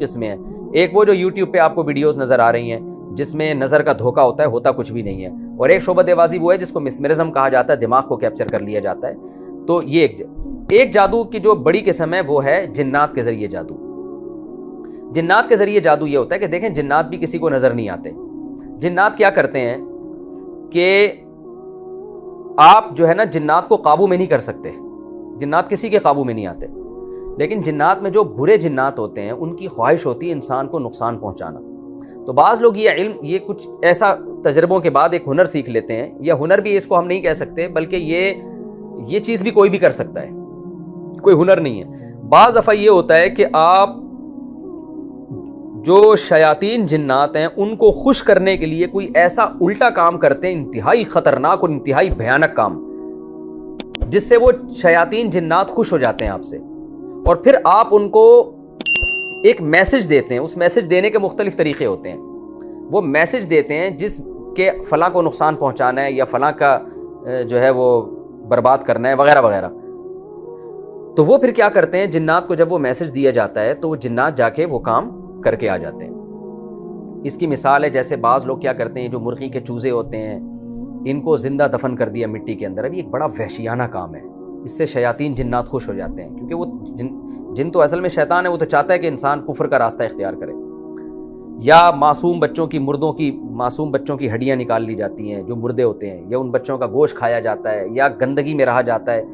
قسمیں ہیں. ایک وہ جو یوٹیوب پہ آپ کو ویڈیوز نظر آ رہی ہیں جس میں نظر کا دھوکہ ہوتا ہے، ہوتا کچھ بھی نہیں ہے. اور ایک شعبہ بازی وہ ہے جس کو مسمرزم کہا جاتا ہے، دماغ کو کیپچر کر لیا جاتا ہے. تو یہ ایک جادو کی جو بڑی قسم ہے وہ ہے جنات کے ذریعے جادو. جنات کے ذریعے جادو یہ ہوتا ہے کہ دیکھیں جنات بھی کسی کو نظر نہیں آتے. جنات کیا کرتے ہیں کہ آپ جو ہے نا جنات کو قابو میں نہیں کر سکتے، جنات کسی کے قابو میں نہیں آتے. لیکن جنات میں جو برے جنات ہوتے ہیں ان کی خواہش ہوتی ہے انسان کو نقصان پہنچانا. تو بعض لوگ یہ علم، یہ کچھ ایسا تجربوں کے بعد ایک ہنر سیکھ لیتے ہیں، یا ہنر بھی اس کو ہم نہیں کہہ سکتے بلکہ یہ چیز بھی کوئی بھی کر سکتا ہے، کوئی ہنر نہیں ہے. بعض دفعہ یہ ہوتا ہے کہ آپ جو شیاطین جنات ہیں ان کو خوش کرنے کے لیے کوئی ایسا الٹا کام کرتے ہیں، انتہائی خطرناک اور انتہائی بھیانک کام، جس سے وہ شیاطین جنات خوش ہو جاتے ہیں آپ سے، اور پھر آپ ان کو ایک میسج دیتے ہیں. اس میسج دینے کے مختلف طریقے ہوتے ہیں. وہ میسج دیتے ہیں جس کے فلاں کو نقصان پہنچانا ہے یا فلاں کا جو ہے وہ برباد کرنا ہے وغیرہ وغیرہ. تو وہ پھر کیا کرتے ہیں، جنات کو جب وہ میسج دیا جاتا ہے تو وہ جنات جا کے وہ کام کر کے آ جاتے ہیں. اس کی مثال ہے جیسے بعض لوگ کیا کرتے ہیں، جو مرغی کے چوزے ہوتے ہیں ان کو زندہ دفن کر دیا مٹی کے اندر. ابھی ایک بڑا وحشیانہ کام ہے، اس سے شیاطین جنات خوش ہو جاتے ہیں، کیونکہ وہ جن تو اصل میں شیطان ہے، وہ تو چاہتا ہے کہ انسان کفر کا راستہ اختیار کرے. یا معصوم بچوں کی معصوم بچوں کی ہڈیاں نکال لی جاتی ہیں جو مردے ہوتے ہیں، یا ان بچوں کا گوشت کھایا جاتا ہے، یا گندگی میں رہا جاتا ہے.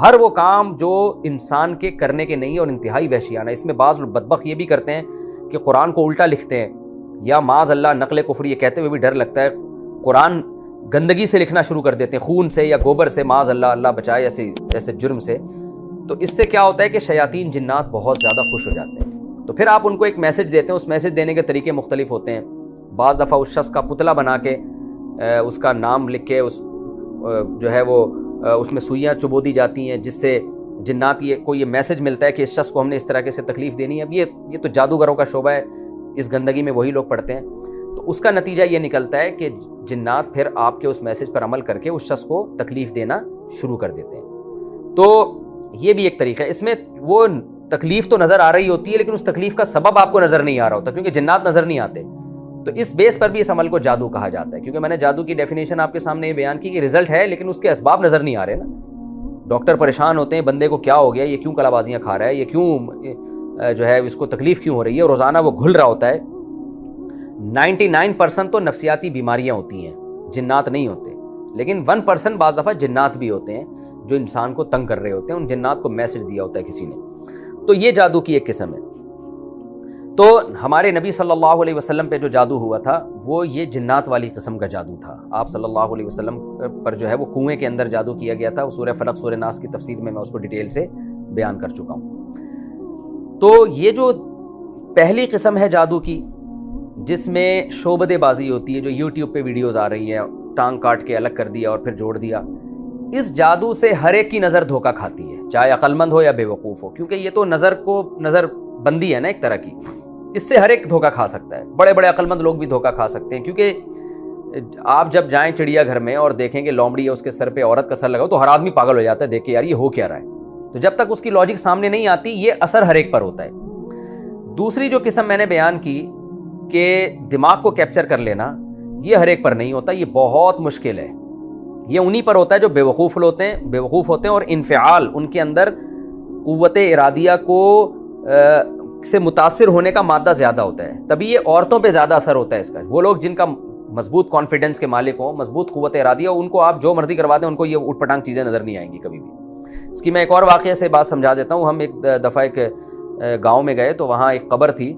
ہر وہ کام جو انسان کے کرنے کے نہیں اور انتہائی وحشیانہ. اس میں بعض بدبخت یہ بھی کرتے ہیں کہ قرآن کو الٹا لکھتے ہیں، یا معاذ اللہ نقل کفر، یہ کہتے ہوئے بھی ڈر لگتا ہے قرآن گندگی سے لکھنا شروع کر دیتے ہیں، خون سے یا گوبر سے، معاذ اللہ، اللہ بچائے ایسے جرم سے. تو اس سے کیا ہوتا ہے کہ شیاطین جنات بہت زیادہ خوش ہو جاتے ہیں. تو پھر آپ ان کو ایک میسج دیتے ہیں. اس میسج دینے کے طریقے مختلف ہوتے ہیں. بعض دفعہ اس شخص کا پتلا بنا کے اس کا نام لکھ کے جو ہے وہ اس میں سوئیاں چبو دی جاتی ہیں، جس سے جنات کو یہ میسج ملتا ہے کہ اس شخص کو ہم نے اس طرح سے تکلیف دینی ہے. اب یہ تو جادوگروں کا شعبہ ہے، اس گندگی میں وہی لوگ پڑتے ہیں. تو اس کا نتیجہ یہ نکلتا ہے کہ جنات پھر آپ کے اس میسج پر عمل کر کے اس شخص کو تکلیف دینا شروع کر دیتے ہیں. تو یہ بھی ایک طریقہ ہے. اس میں وہ تکلیف تو نظر آ رہی ہوتی ہے لیکن اس تکلیف کا سبب آپ کو نظر نہیں آ رہا ہوتا، کیونکہ جنات نظر نہیں آتے. تو اس بیس پر بھی اس عمل کو جادو کہا جاتا ہے، کیونکہ میں نے جادو کی ڈیفینیشن آپ کے سامنے یہ بیان کی کہ رزلٹ ہے لیکن اس کے اسباب نظر نہیں آ رہے نا. ڈاکٹر پریشان ہوتے ہیں بندے کو کیا ہو گیا، یہ کیوں کلا بازیاں کھا رہا ہے، یہ کیوں جو ہے اس کو تکلیف کیوں ہو رہی ہے، روزانہ وہ گھل رہا ہوتا ہے. 99% تو نفسیاتی بیماریاں ہوتی ہیں، جنات نہیں ہوتے. لیکن 1% بعض دفعہ جنات بھی ہوتے ہیں جو انسان کو تنگ کر رہے ہوتے ہیں، ان جنات کو میسج دیا ہوتا ہے کسی نے. تو یہ جادو کی ایک قسم ہے. تو ہمارے نبی صلی اللہ علیہ وسلم پہ جو جادو ہوا تھا وہ یہ جنات والی قسم کا جادو تھا. آپ صلی اللہ علیہ وسلم پر جو ہے وہ کنویں کے اندر جادو کیا گیا تھا. سورہ فلق سورہ ناس کی تفسیر میں اس کو ڈیٹیل سے بیان کر چکا ہوں. تو یہ جو پہلی قسم ہے جادو کی، جس میں شعبدے بازی ہوتی ہے، جو یوٹیوب پہ ویڈیوز آ رہی ہیں، ٹانگ کاٹ کے الگ کر دیا اور پھر جوڑ دیا، اس جادو سے ہر ایک کی نظر دھوکہ کھاتی ہے، چاہے عقل مند ہو یا بے وقوف ہو، کیونکہ یہ تو نظر بندی ہے نا ایک طرح کی. اس سے ہر ایک دھوکہ کھا سکتا ہے. بڑے بڑے عقل مند لوگ بھی دھوکہ کھا سکتے ہیں، کیونکہ آپ جب جائیں چڑیا گھر میں اور دیکھیں کہ لومڑی ہے، اس کے سر پہ عورت کا سر لگا تو ہر آدمی پاگل ہو جاتا ہے دیکھ کے، یار یہ ہو کیا رہا ہے. تو جب تک اس کی لاجک سامنے نہیں آتی یہ اثر ہر ایک پر ہوتا ہے. دوسری جو قسم میں نے بیان کی کہ دماغ کو کیپچر کر لینا، یہ ہر ایک پر نہیں ہوتا، یہ بہت مشکل ہے. یہ انہی پر ہوتا ہے جو بے وقوف ہوتے ہیں اور انفعال، ان کے اندر قوت ارادیہ کو سے متاثر ہونے کا مادہ زیادہ ہوتا ہے. تبھی یہ عورتوں پہ زیادہ اثر ہوتا ہے اس کا. وہ لوگ جن کا مضبوط کانفیڈنس کے مالک ہوں، مضبوط قوت ارادیہ ہو، ان کو آپ جو مرضی کروا دیں ان کو یہ اٹھ پٹانگ چیزیں نظر نہیں آئیں گی کبھی بھی. اس کی میں ایک اور واقعے سے بات سمجھا دیتا ہوں. ہم ایک دفعہ ایک گاؤں میں گئے تو وہاں ایک قبر تھی.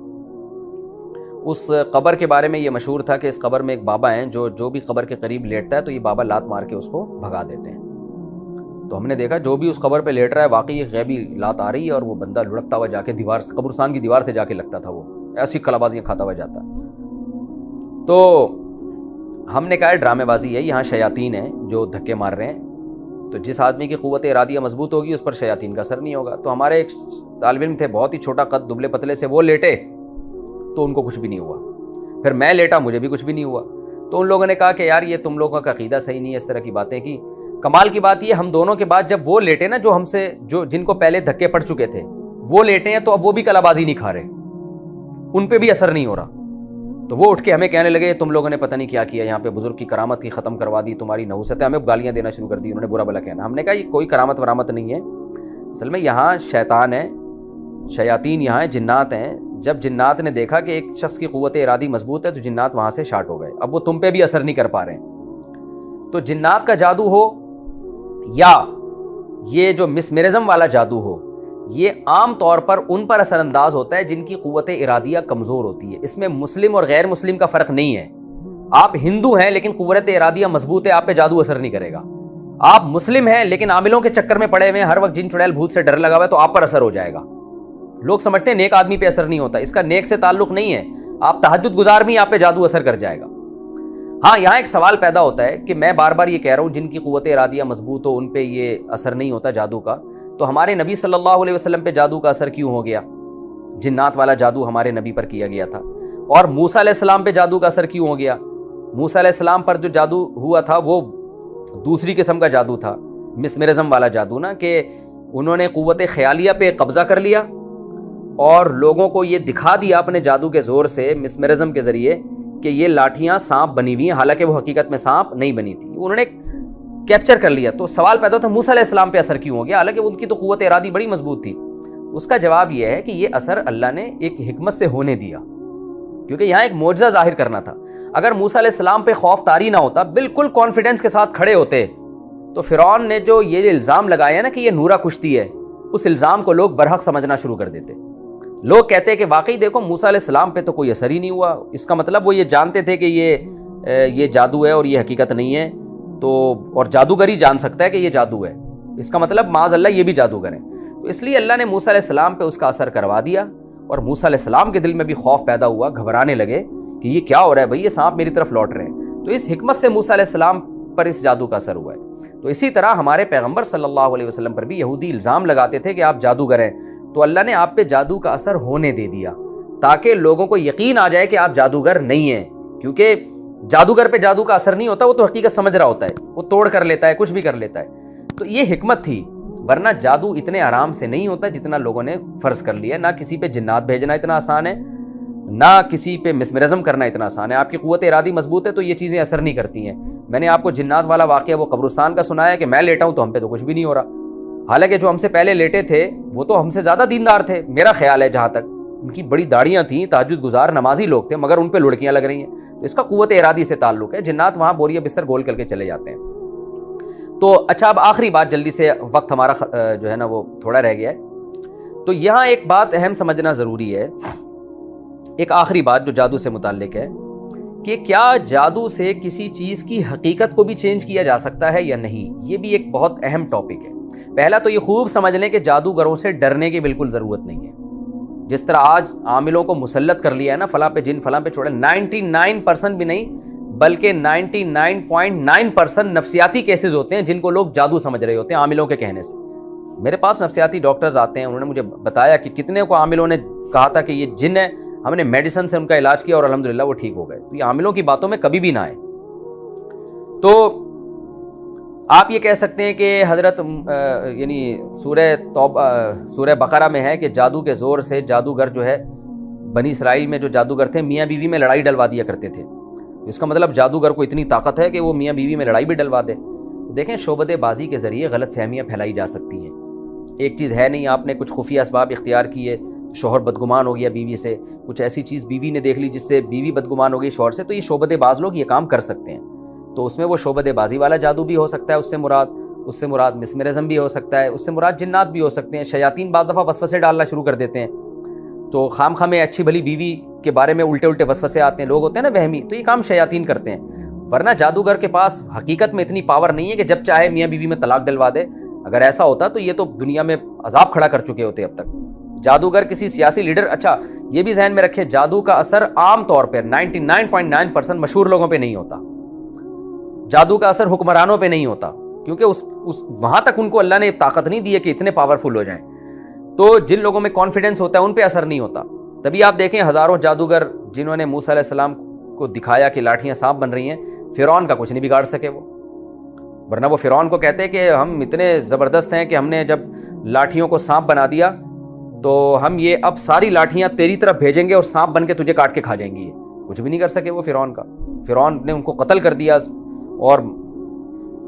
اس قبر کے بارے میں یہ مشہور تھا کہ اس قبر میں ایک بابا ہیں جو بھی قبر کے قریب لیٹتا ہے تو یہ بابا لات مار کے اس کو بھگا دیتے ہیں. تو ہم نے دیکھا جو بھی اس قبر پہ لیٹ رہا ہے واقعی غیبی لات آ رہی ہے، اور وہ بندہ لڑکتا ہوا جا کے دیوار، قبرستان کی دیوار سے جا کے لگتا تھا، وہ ایسی کلابازیاں کھاتا ہوا جاتا. تو ہم نے کہا ڈرامے بازی ہے، یہاں شیاطین ہیں جو دھکے مار رہے ہیں. تو جس آدمی کی قوت ارادیہ مضبوط ہوگی اس پر شیاطین کا اثر نہیں ہوگا. تو ہمارے ایک طالب علم تھے، بہت ہی چھوٹا قد، دبلے پتلے سے، وہ لیٹے تو ان کو کچھ بھی نہیں ہوا. پھر میں لیٹا، مجھے بھی کچھ بھی نہیں ہوا. تو ان لوگوں نے کہا کہ یار یہ تم لوگوں کا عقیدہ صحیح نہیں ہے، اس طرح کی باتیں کی. کمال کی بات یہ ہم دونوں کے بعد جب وہ لیٹے نا جو ہم سے جن کو پہلے دھکے پڑ چکے تھے وہ لیٹے ہیں تو اب وہ بھی کلا بازی نہیں کھا رہے. ان پہ بھی اثر نہیں ہو رہا. تو وہ اٹھ کے ہمیں کہنے لگے تم لوگوں نے پتہ نہیں کیا کیا, یہاں پہ بزرگ کی کرامت کی ختم کروا دی, تمہاری نحوست ہے, ہمیں گالیاں دینا شروع کر دی, انہوں نے برا بلا کہنا. ہم نے کہا یہ کوئی کرامت ورامت نہیں ہے, اصل میں یہاں شیطان ہے, شیاطین یہاں ہیں, جنات ہیں. جب جنات نے دیکھا کہ ایک شخص کی قوت ارادی مضبوط ہے تو جنات وہاں سے شارٹ ہو گئے, اب وہ تم پہ بھی اثر نہیں کر پا رہے ہیں. تو جنات کا جادو ہو یا یہ جو مسمرزم والا جادو ہو, یہ عام طور پر ان پر اثر انداز ہوتا ہے جن کی قوت ارادیہ کمزور ہوتی ہے. اس میں مسلم اور غیر مسلم کا فرق نہیں ہے. آپ ہندو ہیں لیکن قوت ارادیہ مضبوط ہے, آپ پہ جادو اثر نہیں کرے گا. آپ مسلم ہیں لیکن عاملوں کے چکر میں پڑے ہوئے ہیں, ہر وقت جن چڑیل بھوت سے ڈر لگا ہوا ہے, تو آپ پر اثر ہو جائے گا. لوگ سمجھتے ہیں نیک آدمی پہ اثر نہیں ہوتا, اس کا نیک سے تعلق نہیں ہے. آپ تہجد گزار بھی, آپ پہ جادو اثر کر جائے گا. ہاں یہاں ایک سوال پیدا ہوتا ہے کہ میں بار بار یہ کہہ رہا ہوں جن کی قوت ارادیہ مضبوط ہو ان پہ یہ اثر نہیں ہوتا جادو کا, تو ہمارے نبی صلی اللہ علیہ وسلم پہ جادو کا اثر کیوں ہو گیا؟ جنات والا جادو ہمارے نبی پر کیا گیا تھا. اور موسیٰ علیہ السلام پہ جادو کا اثر کیوں ہو گیا؟ موسیٰ علیہ السلام پر جو جادو ہوا تھا وہ دوسری قسم کا جادو تھا, مسمرزم والا جادو نا, کہ انہوں نے قوت خیالیہ پہ قبضہ کر لیا اور لوگوں کو یہ دکھا دیا اپنے جادو کے زور سے, مسمرزم کے ذریعے, کہ یہ لاٹھیاں سانپ بنی ہوئی ہیں, حالانکہ وہ حقیقت میں سانپ نہیں بنی تھی. انہوں نے کیپچر کر لیا. تو سوال پیدا ہوتا ہے موسیٰ علیہ السلام پہ اثر کیوں ہو گیا, حالانکہ ان کی تو قوت ارادی بڑی مضبوط تھی. اس کا جواب یہ ہے کہ یہ اثر اللہ نے ایک حکمت سے ہونے دیا, کیونکہ یہاں ایک معجزہ ظاہر کرنا تھا. اگر موسیٰ علیہ السلام پہ خوف طاری نہ ہوتا, بالکل کانفیڈنس کے ساتھ کھڑے ہوتے, تو فرعون نے جو یہ الزام لگایا نا کہ یہ نورا کشتی ہے, اس الزام کو لوگ برحق سمجھنا شروع کر دیتے. لوگ کہتے کہ واقعی دیکھو موسیٰ علیہ السلام پہ تو کوئی اثر ہی نہیں ہوا, اس کا مطلب وہ یہ جانتے تھے کہ یہ جادو ہے اور یہ حقیقت نہیں ہے. تو اور جادوگر ہی جان سکتا ہے کہ یہ جادو ہے, اس کا مطلب معاذ اللہ یہ بھی جادوگر ہیں. تو اس لیے اللہ نے موسیٰ علیہ السلام پہ اس کا اثر کروا دیا, اور موسیٰ علیہ السلام کے دل میں بھی خوف پیدا ہوا, گھبرانے لگے کہ یہ کیا ہو رہا ہے بھائی, یہ سانپ میری طرف لوٹ رہے ہیں. تو اس حکمت سے موسیٰ علیہ السلام پر اس جادو کا اثر ہوا ہے. تو اسی طرح ہمارے پیغمبر صلی اللہ علیہ وسلم پر بھی یہودی الزام لگاتے تھے کہ آپ جادوگر ہیں, تو اللہ نے آپ پہ جادو کا اثر ہونے دے دیا تاکہ لوگوں کو یقین آ جائے کہ آپ جادوگر نہیں ہیں. کیونکہ جادوگر پہ جادو کا اثر نہیں ہوتا, وہ تو حقیقت سمجھ رہا ہوتا ہے, وہ توڑ کر لیتا ہے, کچھ بھی کر لیتا ہے. تو یہ حکمت تھی, ورنہ جادو اتنے آرام سے نہیں ہوتا جتنا لوگوں نے فرض کر لیا. نہ کسی پہ جنات بھیجنا اتنا آسان ہے, نہ کسی پہ مسمرزم کرنا اتنا آسان ہے. آپ کی قوت ارادی مضبوط ہے تو یہ چیزیں اثر نہیں کرتی ہیں. میں نے آپ کو جنات والا واقعہ وہ قبرستان کا سنایا کہ میں لیٹا ہوں تو ہم پہ تو کچھ بھی نہیں ہو رہا, حالانکہ جو ہم سے پہلے لیٹے تھے وہ تو ہم سے زیادہ دیندار تھے. میرا خیال ہے جہاں تک, ان کی بڑی داڑیاں تھیں, تہجد گزار نمازی لوگ تھے, مگر ان پہ لڑکیاں لگ رہی ہیں. تو اس کا قوت ارادی سے تعلق ہے. جنات وہاں بوریا بستر گول کر کے چلے جاتے ہیں. تو اچھا, اب آخری بات جلدی سے, وقت ہمارا جو ہے نا وہ تھوڑا رہ گیا ہے. تو یہاں ایک بات اہم سمجھنا ضروری ہے, ایک آخری بات جو جادو سے متعلق ہے, کہ کیا جادو سے کسی چیز کی حقیقت کو بھی چینج کیا جا سکتا ہے یا نہیں. یہ بھی ایک بہت اہم ٹاپک ہے. پہلا تو یہ خوب سمجھ لیں کہ جادوگروں سے ڈرنے کی بالکل ضرورت نہیں ہے. جس طرح آج عاملوں کو مسلط کر لیا ہے نا, فلاں پہ جن, فلاں پہ چھوڑے, 99% بھی نہیں بلکہ 99.9% نفسیاتی کیسز ہوتے ہیں جن کو لوگ جادو سمجھ رہے ہوتے ہیں عاملوں کے کہنے سے. میرے پاس نفسیاتی ڈاکٹرز آتے ہیں, انہوں نے مجھے بتایا کہ کتنے کو عاملوں نے کہا تھا کہ یہ جن ہے, ہم نے میڈیسن سے ان کا علاج کیا اور الحمدللہ وہ ٹھیک ہو گئے. تو یہ عاملوں کی باتوں میں کبھی بھی نہ آئے. تو آپ یہ کہہ سکتے ہیں کہ حضرت یعنی سورہ بقرہ میں ہے کہ جادو کے زور سے جادوگر جو ہے, بنی اسرائیل میں جو جادوگر تھے میاں بیوی میں لڑائی ڈلوا دیا کرتے تھے. اس کا مطلب جادوگر کو اتنی طاقت ہے کہ وہ میاں بیوی میں لڑائی بھی ڈلوا دے. دیکھیں, شعبدے بازی کے ذریعے غلط فہمیاں پھیلائی جا سکتی ہیں. ایک چیز ہے نہیں, آپ نے کچھ خفیہ اسباب اختیار کیے, شوہر بدگمان ہو گیا بیوی سے, کچھ ایسی چیز بیوی نے دیکھ لی جس سے بیوی بدگمان ہو گئی شوہر سے, تو یہ شعبدے باز لوگ یہ کام کر سکتے ہیں. تو اس میں وہ شعبدے بازی والا جادو بھی ہو سکتا ہے, اس سے مراد مسمرزم بھی ہو سکتا ہے, اس سے مراد جنات بھی ہو سکتے ہیں. شیاطین بعض دفعہ وسوسے ڈالنا شروع کر دیتے ہیں, تو خام میں اچھی بھلی بیوی کے بارے میں الٹے وسوسے آتے ہیں. لوگ ہوتے ہیں نا وہمی, تو یہ کام شیاطین کرتے ہیں. ورنہ جادوگر کے پاس حقیقت میں اتنی پاور نہیں ہے کہ جب چاہے میاں بیوی میں طلاق ڈلوا دے. اگر ایسا ہوتا تو یہ تو دنیا میں عذاب کھڑا کر چکے ہوتے اب تک. جادوگر کسی سیاسی لیڈر, اچھا یہ بھی ذہن میں رکھے, جادو کا اثر عام طور پر 99.9% مشہور لوگوں پہ نہیں ہوتا. جادو کا اثر حکمرانوں پہ نہیں ہوتا, کیونکہ اس وہاں تک ان کو اللہ نے طاقت نہیں دی ہے کہ اتنے پاورفل ہو جائیں. تو جن لوگوں میں کانفیڈنس ہوتا ہے ان پہ اثر نہیں ہوتا. تبھی آپ دیکھیں ہزاروں جادوگر جنہوں نے موسیٰ علیہ السلام کو دکھایا کہ لاٹھیاں سانپ بن رہی ہیں, فرعون کا کچھ نہیں بگاڑ سکے وہ. ورنہ وہ فرعون کو کہتے کہ ہم اتنے زبردست ہیں کہ ہم نے جب لاٹھیوں کو سانپ بنا دیا تو ہم یہ اب ساری لاٹھیاں تیری طرف بھیجیں گے اور سانپ بن کے تجھے کاٹ کے کھا جائیں گی. یہ کچھ بھی نہیں کر سکے وہ فرعون نے ان کو قتل کر دیا. اور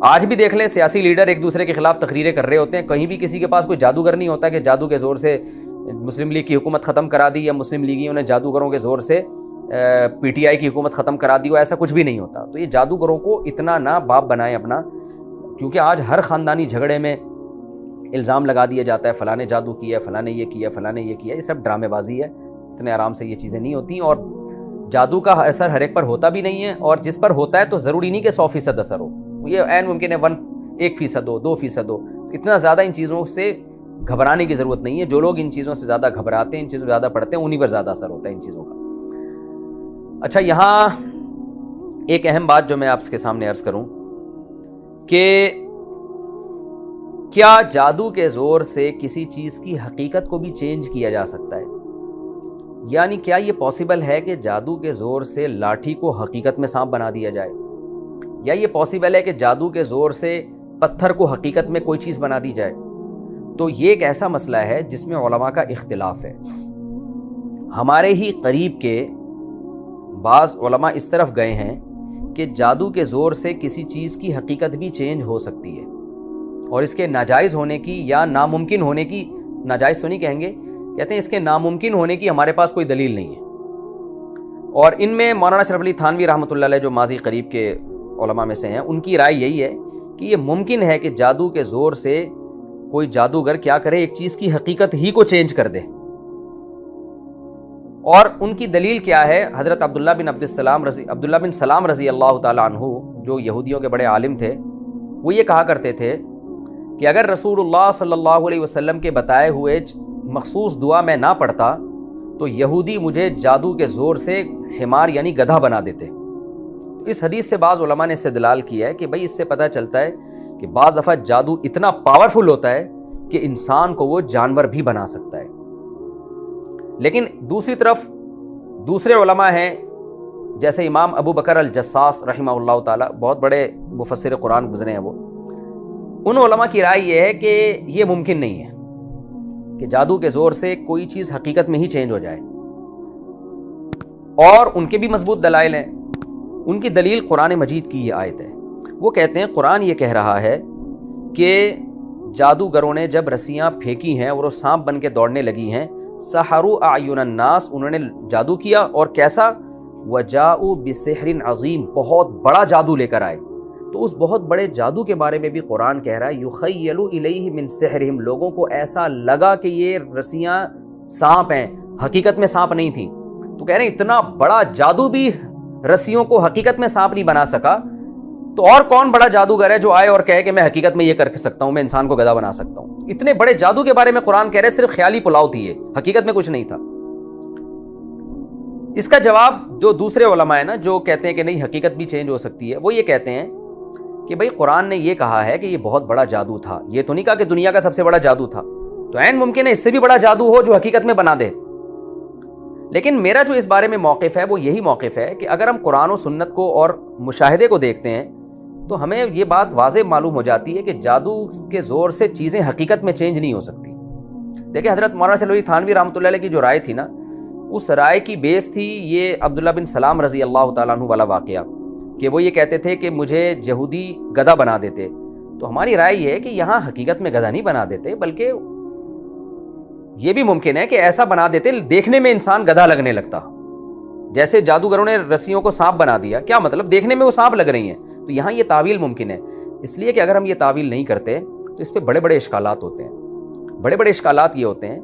آج بھی دیکھ لیں سیاسی لیڈر ایک دوسرے کے خلاف تقریریں کر رہے ہوتے ہیں, کہیں بھی کسی کے پاس کوئی جادوگر نہیں ہوتا کہ جادو کے زور سے مسلم لیگ کی حکومت ختم کرا دی یا مسلم لیگیوں نے جادوگروں کے زور سے پی ٹی آئی کی حکومت ختم کرا دی ہو. ایسا کچھ بھی نہیں ہوتا. تو یہ جادوگروں کو اتنا نہ باپ بنائیں اپنا, کیونکہ آج ہر خاندانی جھگڑے میں الزام لگا دیا جاتا ہے فلاں نے جادو کیا ہے, فلاں نے یہ کیا, فلاں نے یہ کیا. یہ سب ڈرامے بازی ہے. اتنے آرام سے یہ چیزیں نہیں ہوتی, اور جادو کا اثر ہر ایک پر ہوتا بھی نہیں ہے, اور جس پر ہوتا ہے تو ضروری نہیں کہ 100% اثر ہو. یہ عین ممکن ہے 1% ہو, 2% ہو. اتنا زیادہ ان چیزوں سے گھبرانے کی ضرورت نہیں ہے. جو لوگ ان چیزوں سے زیادہ گھبراتے ہیں, ان چیزوں سے زیادہ پڑھتے ہیں, انہی پر زیادہ اثر ہوتا ہے ان چیزوں کا. اچھا, یہاں ایک اہم بات جو میں آپ کے سامنے عرض کروں کہ کیا جادو کے زور سے کسی چیز کی حقیقت کو بھی چینج کیا جا سکتا ہے؟ یعنی کیا یہ پاسبل ہے کہ جادو کے زور سے لاٹھی کو حقیقت میں سانپ بنا دیا جائے, یا یہ پاسبل ہے کہ جادو کے زور سے پتھر کو حقیقت میں کوئی چیز بنا دی جائے؟ تو یہ ایک ایسا مسئلہ ہے جس میں علماء کا اختلاف ہے. ہمارے ہی قریب کے بعض علماء اس طرف گئے ہیں کہ جادو کے زور سے کسی چیز کی حقیقت بھی چینج ہو سکتی ہے, اور اس کے ناجائز ہونے کی یا ناممکن ہونے کی, ناجائز تو نہیں کہیں گے, کہتے ہیں اس کے ناممکن ہونے کی ہمارے پاس کوئی دلیل نہیں ہے. اور ان میں مولانا اشرف علی تھانوی رحمۃ اللہ علیہ جو ماضی قریب کے علماء میں سے ہیں, ان کی رائے یہی ہے کہ یہ ممکن ہے کہ جادو کے زور سے کوئی جادوگر کیا کرے, ایک چیز کی حقیقت ہی کو چینج کر دے. اور ان کی دلیل کیا ہے؟ حضرت عبداللہ بن سلام رضی اللہ تعالیٰ عنہ, جو یہودیوں کے بڑے عالم تھے, وہ یہ کہا کرتے تھے کہ اگر رسول اللہ صلی اللہ علیہ وسلم کے بتائے ہوئے مخصوص دعا میں نہ پڑھتا تو یہودی مجھے جادو کے زور سے حمار یعنی گدھا بنا دیتے. اس حدیث سے بعض علماء نے استدلال کیا ہے کہ بھئی اس سے پتہ چلتا ہے کہ بعض دفعہ جادو اتنا پاورفل ہوتا ہے کہ انسان کو وہ جانور بھی بنا سکتا ہے. لیکن دوسری طرف دوسرے علماء ہیں جیسے امام ابو بکر الجساس رحمہ اللہ تعالیٰ, بہت بڑے مفسر قرآن گزرے ہیں وہ. ان علماء کی رائے یہ ہے کہ یہ ممکن نہیں ہے کہ جادو کے زور سے کوئی چیز حقیقت میں ہی چینج ہو جائے, اور ان کے بھی مضبوط دلائل ہیں. ان کی دلیل قرآن مجید کی یہ آیت ہے. وہ کہتے ہیں قرآن یہ کہہ رہا ہے کہ جادوگروں نے جب رسیاں پھینکی ہیں اور وہ سانپ بن کے دوڑنے لگی ہیں, سحروا اعین الناس, انہوں نے جادو کیا, اور کیسا, وجاؤوا بسحر عظیم, بہت بڑا جادو لے کر آئے. تو اس بہت بڑے جادو کے بارے میں بھی قرآن کہہ رہا ہے یخیل الیہ من سحرہم, لوگوں کو ایسا لگا کہ یہ رسیاں سانپ ہیں, حقیقت میں سانپ نہیں تھیں. تو کہہ رہے ہیں اتنا بڑا جادو بھی رسیوں کو حقیقت میں سانپ نہیں بنا سکا, تو اور کون بڑا جادوگر ہے جو آئے اور کہے کہ میں حقیقت میں یہ کر سکتا ہوں, میں انسان کو گدھا بنا سکتا ہوں. اتنے بڑے جادو کے بارے میں قرآن کہہ رہے صرف خیالی پلاؤ تھی, یہ حقیقت میں کچھ نہیں تھا. اس کا جواب جو دوسرے علماء ہیں نا, جو کہتے ہیں کہ نہیں حقیقت بھی چینج ہو سکتی ہے, وہ یہ کہتے ہیں کہ بھئی قرآن نے یہ کہا ہے کہ یہ بہت بڑا جادو تھا, یہ تو نہیں کہا کہ دنیا کا سب سے بڑا جادو تھا. تو عین ممکن ہے اس سے بھی بڑا جادو ہو جو حقیقت میں بنا دے. لیکن میرا جو اس بارے میں موقف ہے وہ یہی موقف ہے کہ اگر ہم قرآن و سنت کو اور مشاہدے کو دیکھتے ہیں تو ہمیں یہ بات واضح معلوم ہو جاتی ہے کہ جادو کے زور سے چیزیں حقیقت میں چینج نہیں ہو سکتی. دیکھیں حضرت مولانا اشرف علی تھانوی رحمۃ اللہ علیہ کی جو رائے تھی نا, اس رائے کی بیس تھی یہ عبداللہ بن سلام رضی اللہ تعالیٰ عنہ والا واقعہ, کہ وہ یہ کہتے تھے کہ مجھے یہودی گدھا بنا دیتے. تو ہماری رائے یہ ہے کہ یہاں حقیقت میں گدھا نہیں بنا دیتے, بلکہ یہ بھی ممکن ہے کہ ایسا بنا دیتے دیکھنے میں انسان گدھا لگنے لگتا. جیسے جادوگروں نے رسیوں کو سانپ بنا دیا, کیا مطلب دیکھنے میں وہ سانپ لگ رہی ہیں. تو یہاں یہ تعویل ممکن ہے, اس لیے کہ اگر ہم یہ تعویل نہیں کرتے تو اس پہ بڑے بڑے اشکالات ہوتے ہیں. بڑے بڑے اشکالات یہ ہوتے ہیں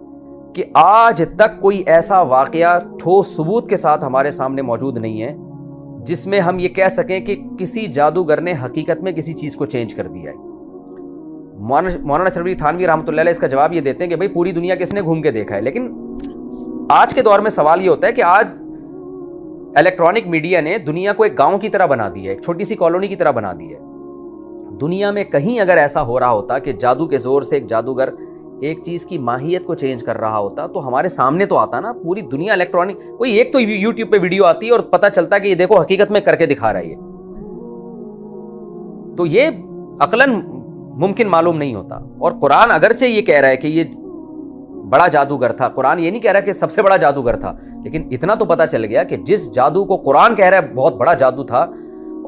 کہ آج تک کوئی ایسا واقعہ ٹھوس ثبوت کے ساتھ ہمارے سامنے موجود نہیں ہے جس میں ہم یہ کہہ سکیں کہ کسی جادوگر نے حقیقت میں کسی چیز کو چینج کر دیا ہے. مولانا اشرف علی تھانوی رحمۃ اللہ علیہ اس کا جواب یہ دیتے ہیں کہ بھئی پوری دنیا کس نے گھوم کے دیکھا ہے. لیکن آج کے دور میں سوال یہ ہوتا ہے کہ آج الیکٹرانک میڈیا نے دنیا کو ایک گاؤں کی طرح بنا دی ہے, ایک چھوٹی سی کالونی کی طرح بنا دی ہے. دنیا میں کہیں اگر ایسا ہو رہا ہوتا کہ جادو کے زور سے ایک جادوگر ایک چیز کی ماہیت کو چینج کر رہا ہوتا تو ہمارے سامنے تو آتا نا. پوری دنیا الیکٹرانک, کوئی ایک تو یوٹیوب پہ ویڈیو آتی ہے اور پتہ چلتا کہ یہ دیکھو حقیقت میں کر کے دکھا رہا ہے یہ. تو یہ عقلاً ممکن معلوم نہیں ہوتا. اور قرآن اگرچہ یہ کہہ رہا ہے کہ یہ بڑا جادوگر تھا. قرآن یہ نہیں کہہ رہا کہ سب سے بڑا جادوگر تھا, لیکن اتنا تو پتہ چل گیا کہ جس جادو کو قرآن کہہ رہا ہے بہت بڑا جادو تھا,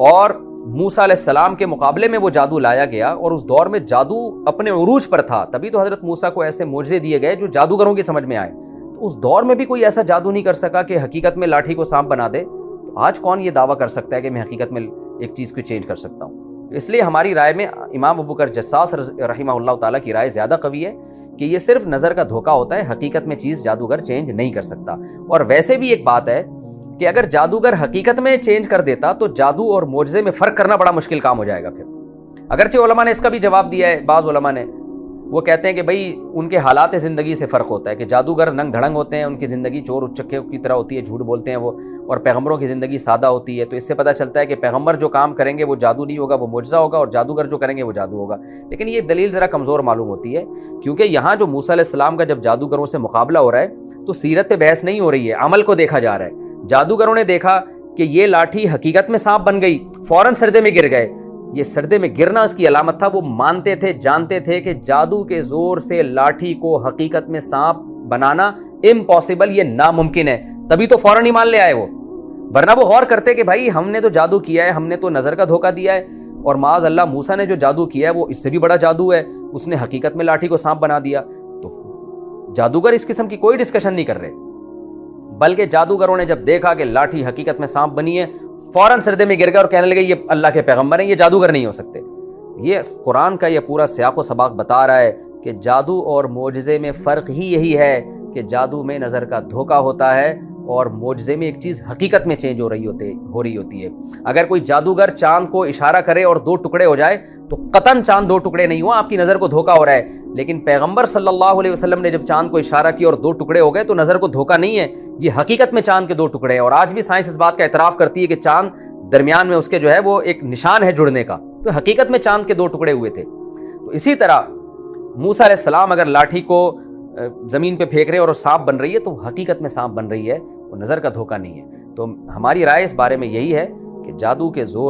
اور موسیٰ علیہ السلام کے مقابلے میں وہ جادو لایا گیا, اور اس دور میں جادو اپنے عروج پر تھا, تبھی تو حضرت موسیٰ کو ایسے معجزے دیے گئے جو جادوگروں کی سمجھ میں آئے. تو اس دور میں بھی کوئی ایسا جادو نہیں کر سکا کہ حقیقت میں لاٹھی کو سانپ بنا دے. تو آج کون یہ دعویٰ کر سکتا ہے کہ میں حقیقت میں ایک چیز کو چینج کر سکتا ہوں؟ اس لیے ہماری رائے میں امام ابو بکر جساس رحمہ اللہ تعالیٰ کی رائے زیادہ قوی ہے کہ یہ صرف نظر کا دھوکہ ہوتا ہے, حقیقت میں چیز جادوگر چینج نہیں کر سکتا. اور ویسے بھی ایک بات ہے کہ اگر جادوگر حقیقت میں چینج کر دیتا تو جادو اور معجزے میں فرق کرنا بڑا مشکل کام ہو جائے گا. پھر اگرچہ علماء نے اس کا بھی جواب دیا ہے, بعض علماء نے وہ کہتے ہیں کہ بھئی ان کے حالات زندگی سے فرق ہوتا ہے, کہ جادوگر ننگ دھڑنگ ہوتے ہیں, ان کی زندگی چور اچکے کی طرح ہوتی ہے, جھوٹ بولتے ہیں وہ, اور پیغمبروں کی زندگی سادہ ہوتی ہے. تو اس سے پتہ چلتا ہے کہ پیغمبر جو کام کریں گے وہ جادو نہیں ہوگا, وہ معجزہ ہوگا, اور جادوگر جو کریں گے وہ جادو ہوگا. لیکن یہ دلیل ذرا کمزور معلوم ہوتی ہے, کیونکہ یہاں جو موسیٰ علیہ السلام کا جب جادوگروں سے مقابلہ ہو رہا ہے تو سیرت پہ بحث نہیں ہو رہی ہے, عمل کو دیکھا جا رہا ہے. جادوگروں نے دیکھا کہ یہ لاٹھی حقیقت میں سانپ بن گئی, فوراً سردے میں گر گئے. یہ سردے میں گرنا اس کی علامت تھا. وہ مانتے تھے, جانتے تھے کہ جادو کے زور سے لاٹھی کو حقیقت میں سانپ بنانا امپاسبل, یہ ناممکن ہے, تبھی تو فوراً ہی مان لے آئے وہ. ورنہ وہ غور کرتے کہ بھائی ہم نے تو جادو کیا ہے, ہم نے تو نظر کا دھوکہ دیا ہے, اور معاذ اللہ موسیٰ نے جو جادو کیا ہے وہ اس سے بھی بڑا جادو ہے, اس نے حقیقت میں لاٹھی کو سانپ بنا دیا. تو جادوگر اس قسم کی کوئی ڈسکشن نہیں کر رہے, بلکہ جادوگروں نے جب دیکھا کہ لاٹھی حقیقت میں سانپ بنی ہے فوراً سردے میں گر گئے اور کہنے لگے یہ اللہ کے پیغمبر ہیں, یہ جادوگر نہیں ہو سکتے. یہ قرآن کا یہ پورا سیاق و سباق بتا رہا ہے کہ جادو اور معجزے میں فرق ہی یہی ہے کہ جادو میں نظر کا دھوکہ ہوتا ہے اور معجزے میں ایک چیز حقیقت میں چینج ہو رہی ہوتی ہے. اگر کوئی جادوگر چاند کو اشارہ کرے اور 2 ٹکڑے ہو جائے تو قطعاً چاند 2 ٹکڑے نہیں ہوا, آپ کی نظر کو دھوکہ ہو رہا ہے. لیکن پیغمبر صلی اللہ علیہ وسلم نے جب چاند کو اشارہ کیا اور 2 ٹکڑے ہو گئے تو نظر کو دھوکہ نہیں ہے, یہ حقیقت میں چاند کے 2 ٹکڑے ہیں. اور آج بھی سائنس اس بات کا اعتراف کرتی ہے کہ چاند درمیان میں اس کے جو ہے وہ ایک نشان ہے جڑنے کا, تو حقیقت میں چاند کے 2 ٹکڑے ہوئے تھے. تو اسی طرح موسیٰ علیہ السلام اگر لاٹھی کو زمین پہ پھینک رہے اور سانپ بن رہی ہے تو حقیقت میں سانپ بن رہی ہے, وہ نظر کا دھوکہ نہیں ہے. تو ہماری رائے اس بارے میں یہی ہے کہ جادو کے زور